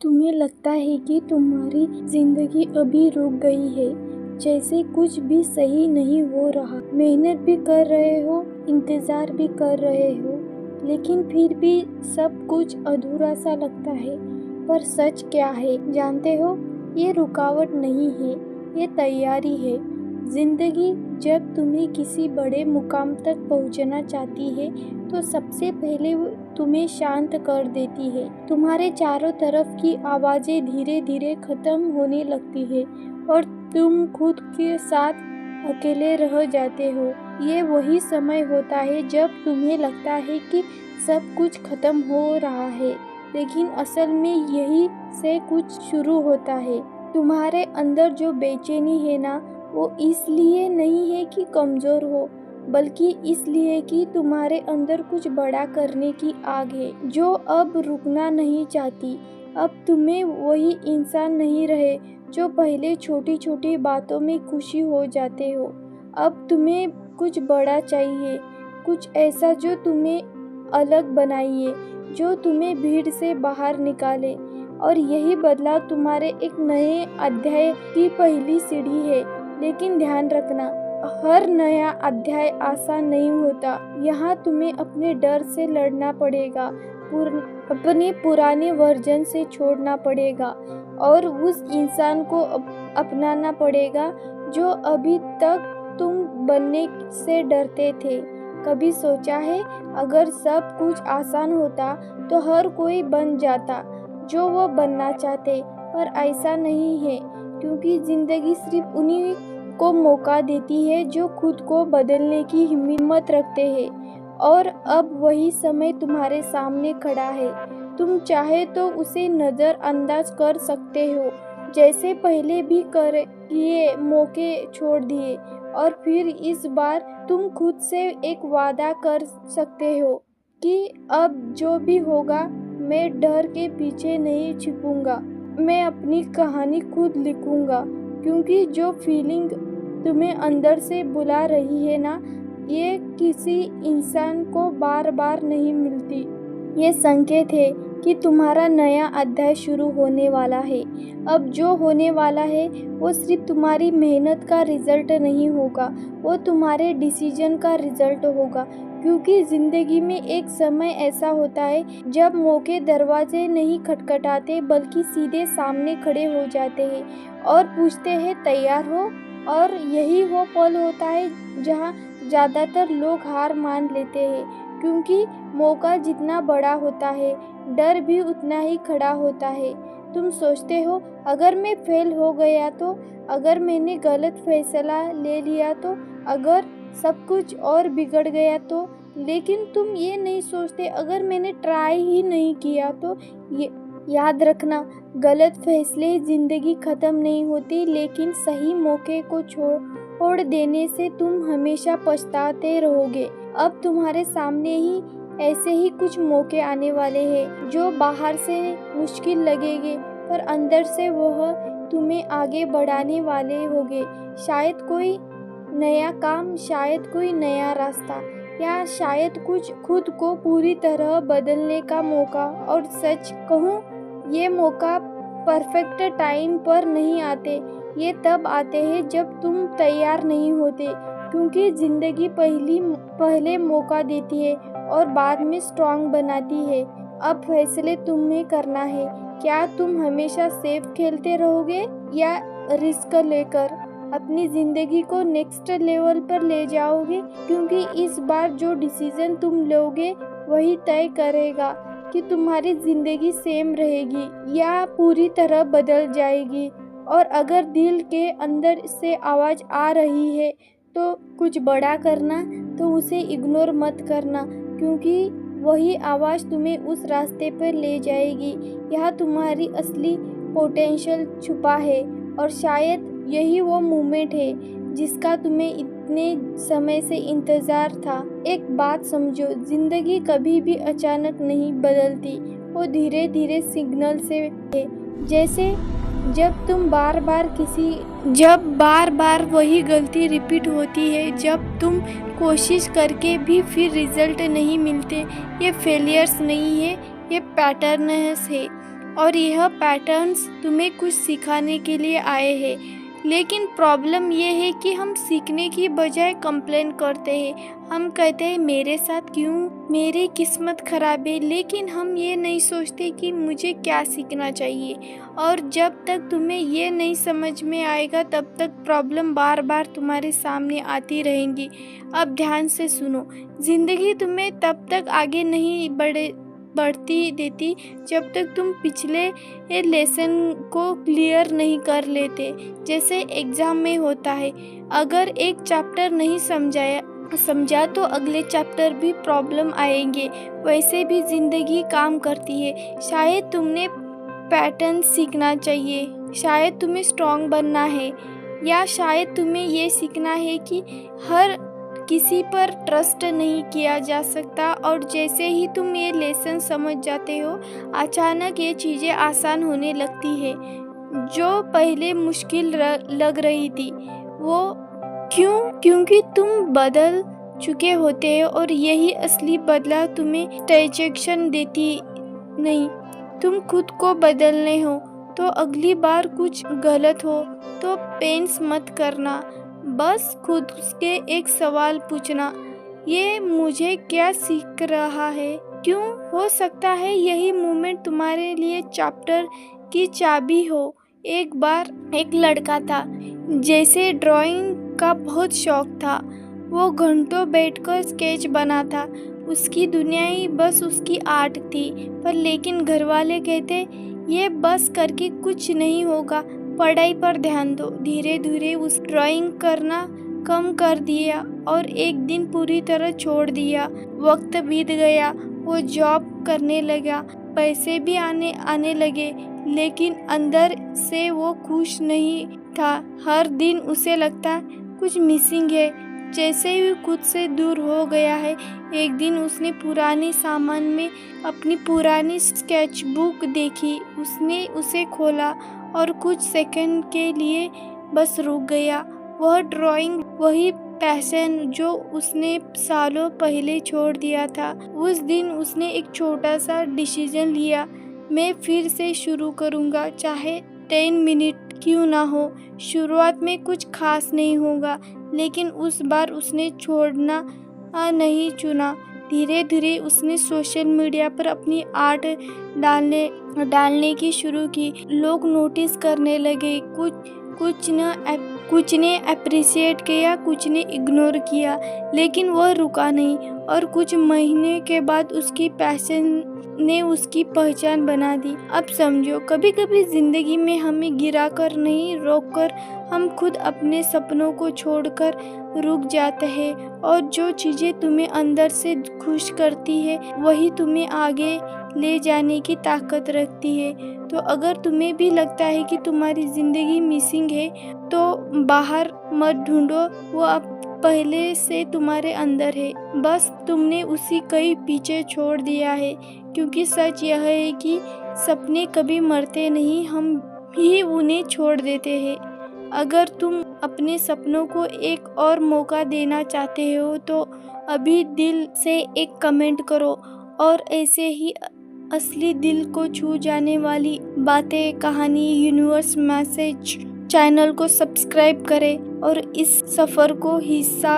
तुम्हें लगता है कि तुम्हारी जिंदगी अभी रुक गई है, जैसे कुछ भी सही नहीं हो रहा। मेहनत भी कर रहे हो, इंतजार भी कर रहे हो, लेकिन फिर भी सब कुछ अधूरा सा लगता है। पर सच क्या है जानते हो? ये रुकावट नहीं है, ये तैयारी है। जिंदगी जब तुम्हें किसी बड़े मुकाम तक पहुंचना चाहती है तो सबसे पहले वो तुम्हें शांत कर देती है। तुम्हारे चारों तरफ की आवाज़ें धीरे धीरे खत्म होने लगती है और तुम खुद के साथ अकेले रह जाते हो। ये वही समय होता है जब तुम्हें लगता है कि सब कुछ खत्म हो रहा है, लेकिन असल में यही से कुछ शुरू होता है। तुम्हारे अंदर जो बेचैनी है ना, वो इसलिए नहीं है कि कमज़ोर हो, बल्कि इसलिए कि तुम्हारे अंदर कुछ बड़ा करने की आग है जो अब रुकना नहीं चाहती। अब तुम्हें वही इंसान नहीं रहे जो पहले छोटी छोटी बातों में खुशी हो जाते हो। अब तुम्हें कुछ बड़ा चाहिए, कुछ ऐसा जो तुम्हें अलग बनाइए, जो तुम्हें भीड़ से बाहर निकाले। और यही बदलाव तुम्हारे एक नए अध्याय की पहली सीढ़ी है। लेकिन ध्यान रखना, हर नया अध्याय आसान नहीं होता। यहाँ तुम्हें अपने डर से लड़ना पड़ेगा, अपने पुराने वर्जन से छोड़ना पड़ेगा और उस इंसान को अपनाना पड़ेगा जो अभी तक तुम बनने से डरते थे। कभी सोचा है अगर सब कुछ आसान होता तो हर कोई बन जाता जो वो बनना चाहते? पर ऐसा नहीं है, क्योंकि जिंदगी सिर्फ उन्हीं को मौका देती है जो खुद को बदलने की हिम्मत रखते हैं। और अब वही समय तुम्हारे सामने खड़ा है। तुम चाहे तो उसे नज़रअंदाज कर सकते हो, जैसे पहले भी कर किए, मौके छोड़ दिए। और फिर इस बार तुम खुद से एक वादा कर सकते हो कि अब जो भी होगा मैं डर के पीछे नहीं छिपूंगा, मैं अपनी कहानी खुद लिखूंगा। क्योंकि जो फीलिंग तुम्हें अंदर से बुला रही है ना, ये किसी इंसान को बार बार नहीं मिलती। ये संकेत है कि तुम्हारा नया अध्याय शुरू होने वाला है। अब जो होने वाला है वो सिर्फ तुम्हारी मेहनत का रिजल्ट नहीं होगा, वो तुम्हारे डिसीजन का रिजल्ट होगा। क्योंकि ज़िंदगी में एक समय ऐसा होता है जब मौके दरवाजे नहीं खटखटाते, बल्कि सीधे सामने खड़े हो जाते हैं और पूछते हैं तैयार हो। और यही वो पल होता है जहाँ ज़्यादातर लोग हार मान लेते हैं, क्योंकि मौका जितना बड़ा होता है डर भी उतना ही खड़ा होता है। तुम सोचते हो अगर मैं फेल हो गया तो, अगर मैंने गलत फैसला ले लिया तो, अगर सब कुछ और बिगड़ गया तो। लेकिन तुम ये नहीं सोचते अगर मैंने ट्राई ही नहीं किया तो। ये याद रखना, गलत फैसले ज़िंदगी ख़त्म नहीं होती, लेकिन सही मौके को छोड़ देने से तुम हमेशा पछताते रहोगे। अब तुम्हारे सामने ही ऐसे ही कुछ मौके आने वाले हैं जो बाहर से मुश्किल लगेंगे, पर अंदर से वह तुम्हें आगे बढ़ाने वाले होंगे। शायद कोई नया काम, शायद कोई नया रास्ता, या शायद कुछ खुद को पूरी तरह बदलने का मौका। और सच कहूँ, ये मौका परफेक्ट टाइम पर नहीं आते, ये तब आते हैं जब तुम तैयार नहीं होते। क्योंकि ज़िंदगी पहले मौका देती है और बाद में स्ट्रांग बनाती है। अब फैसले तुम्हें करना है, क्या तुम हमेशा सेफ खेलते रहोगे या रिस्क लेकर अपनी ज़िंदगी को नेक्स्ट लेवल पर ले जाओगे? क्योंकि इस बार जो डिसीज़न तुम लोगे वही तय करेगा कि तुम्हारी ज़िंदगी सेम रहेगी या पूरी तरह बदल जाएगी। और अगर दिल के अंदर से आवाज़ आ रही है तो कुछ बड़ा करना, तो उसे इग्नोर मत करना, क्योंकि वही आवाज़ तुम्हें उस रास्ते पर ले जाएगी। यहाँ तुम्हारी असली पोटेंशियल छुपा है और शायद यही वो मोमेंट है जिसका तुम्हें इतने समय से इंतज़ार था। एक बात समझो, ज़िंदगी कभी भी अचानक नहीं बदलती, वो धीरे धीरे सिग्नल से है। जैसे जब बार बार वही गलती रिपीट होती है, जब तुम कोशिश करके भी फिर रिजल्ट नहीं मिलते। ये फेलियर्स नहीं है, ये पैटर्न्स है। और यह पैटर्न्स तुम्हें कुछ सिखाने के लिए आए हैं। लेकिन प्रॉब्लम ये है कि हम सीखने की बजाय कंप्लेन करते हैं। हम कहते हैं मेरे साथ क्यों, मेरी किस्मत खराब है, लेकिन हम ये नहीं सोचते कि मुझे क्या सीखना चाहिए। और जब तक तुम्हें ये नहीं समझ में आएगा तब तक प्रॉब्लम बार बार तुम्हारे सामने आती रहेंगी। अब ध्यान से सुनो, ज़िंदगी तुम्हें तब तक आगे नहीं बढ़ती देती जब तक तुम पिछले लेसन को क्लियर नहीं कर लेते। जैसे एग्ज़ाम में होता है, अगर एक चैप्टर नहीं समझा तो अगले चैप्टर भी प्रॉब्लम आएंगे। वैसे भी ज़िंदगी काम करती है। शायद तुमने पैटर्न सीखना चाहिए, शायद तुम्हें स्ट्रॉन्ग बनना है, या शायद तुम्हें ये सीखना है कि हर किसी पर ट्रस्ट नहीं किया जा सकता। और जैसे ही तुम ये लेसन समझ जाते हो, अचानक ये चीज़ें आसान होने लगती है। जो पहले मुश्किल लग रही थी वो क्योंकि तुम बदल चुके होते हो, और यही असली बदलाव तुम्हें ट्रांजैक्शन देती नहीं। तुम खुद को बदलने हो तो अगली बार कुछ गलत हो तो पेंस मत करना, बस खुद के एक सवाल पूछना, ये मुझे क्या सीख रहा है। क्यों हो सकता है यही मोमेंट तुम्हारे लिए चैप्टर की चाबी हो। एक बार एक लड़का था जैसे ड्राइंग का बहुत शौक था। वो घंटों बैठकर स्केच बनाता, उसकी दुनिया ही बस उसकी आर्ट थी। पर लेकिन घरवाले कहते ये बस करके कुछ नहीं होगा, पढ़ाई पर ध्यान दो। धीरे धीरे उस ड्राइंग करना कम कर दिया और एक दिन पूरी तरह छोड़ दिया। वक्त बीत गया, वो जॉब करने लगा, पैसे भी आने लगे, लेकिन अंदर से वो खुश नहीं था। हर दिन उसे लगता कुछ मिसिंग है, जैसे ही खुद से दूर हो गया है। एक दिन उसने पुराने सामान में अपनी पुरानी स्केचबुक देखी। उसने उसे खोला और कुछ सेकंड के लिए बस रुक गया। वह ड्राइंग, वही पैशन जो उसने सालों पहले छोड़ दिया था। उस दिन उसने एक छोटा सा डिसीजन लिया, मैं फिर से शुरू करूँगा, चाहे 10 मिनट क्यों ना हो। शुरुआत में कुछ खास नहीं होगा, लेकिन उस बार उसने छोड़ना नहीं चुना। धीरे धीरे उसने सोशल मीडिया पर अपनी आर्ट डालने की शुरू की। लोग नोटिस करने लगे, कुछ ने अप्रिशिएट किया, कुछ ने इग्नोर किया, लेकिन वह रुका नहीं। और कुछ महीने के बाद उसकी पैशन ने उसकी पहचान बना दी। अब समझो, कभी कभी जिंदगी में हमें गिराकर नहीं, रोककर हम खुद अपने सपनों को छोड़कर रुक जाते हैं। और जो चीज़ें तुम्हें अंदर से खुश करती है वही तुम्हें आगे ले जाने की ताकत रखती है। तो अगर तुम्हें भी लगता है कि तुम्हारी ज़िंदगी मिसिंग है तो बाहर मत ढूंढो, वो अब पहले से तुम्हारे अंदर है, बस तुमने उसी कहीं पीछे छोड़ दिया है। क्योंकि सच यह है कि सपने कभी मरते नहीं, हम ही उन्हें छोड़ देते हैं। अगर तुम अपने सपनों को एक और मौका देना चाहते हो तो अभी दिल से एक कमेंट करो, और ऐसे ही असली दिल को छू जाने वाली बातें, कहानी, यूनिवर्स मैसेज चैनल को सब्सक्राइब करें और इस सफ़र को हिस्सा